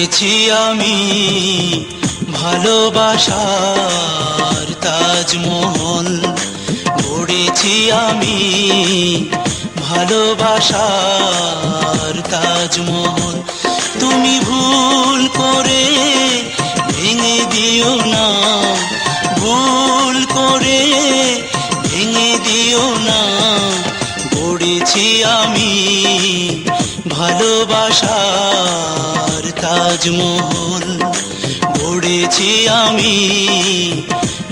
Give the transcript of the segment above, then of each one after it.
গড়েছি আমি ভালোবাসার তাজমহল, গড়েছি আমি ভালোবাসার তাজমহল। তুমি ভুল করে ভেঙে দিও না, ভুল করে ভেঙে দিও না। গড়েছি আমি ভালোবাসার তাজমহল, গড়েছি আমি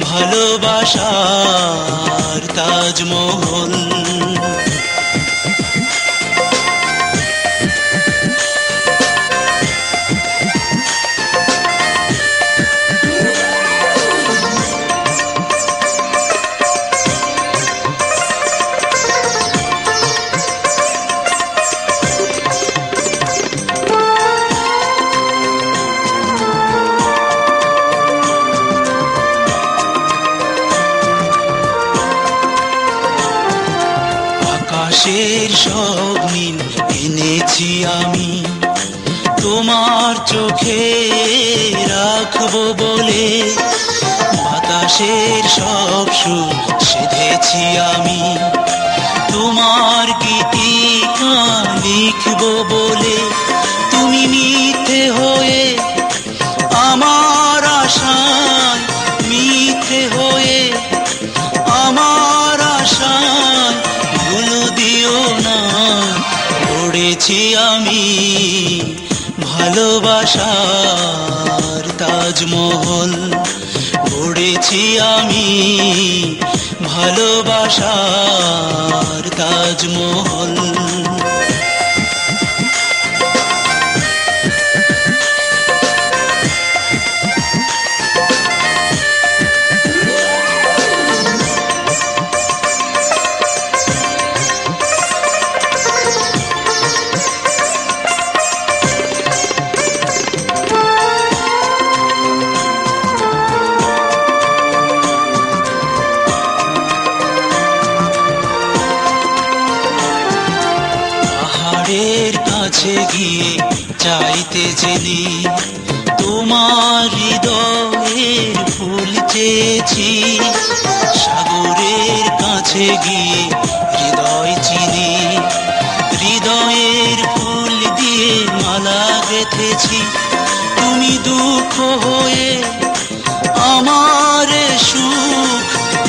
ভালোবাসার তাজমহল। আকাশের সব নীল এনেছি আমি তোমার চোখে রাখবো বলে, বাতাসের সব সুর সেধেছি আমি তোমার গীতিকা লিখবো বলে। তুমি মিথ্যে হয়ে আমার আশায়, মিথ্যে হয়ে আমার আশায় ভুলো দিও না। গড়েছি আমি ভালোবাসার তাজমহল, গড়েছি আমি ভালোবাসার তাজমহল। পাহাড়ের কাছে গিয়ে চাইতে জেনে তোমার হৃদয়ের ফুল চেয়েছি, সাগরের কাছে গিয়ে হৃদয় চিনে হৃদয়ের ফুল দিয়ে মালা গেঁথেছি। তুমি দুঃখ হয়ে আমার সুখ,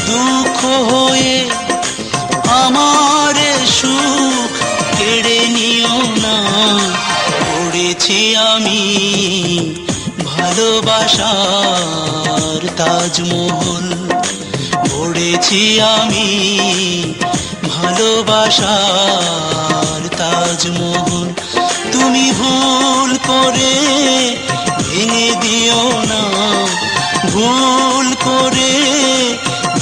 দুঃখ হয়ে আমার সুখ কেড়ে নিও না। গড়েছি আমি ভালোবাসার তাজমহল, গড়েছি আমি ভালোবাসার তাজমহল। তুমি ভুল করে ভেঙে দিও না, ভুল করে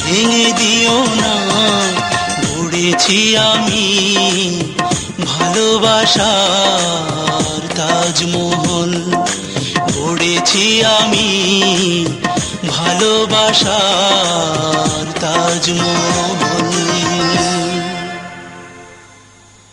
ভেঙে দিও না। গড়েছি আমি ভালোবাসার তাজমহল, গড়েছি আমি ভালোবাসার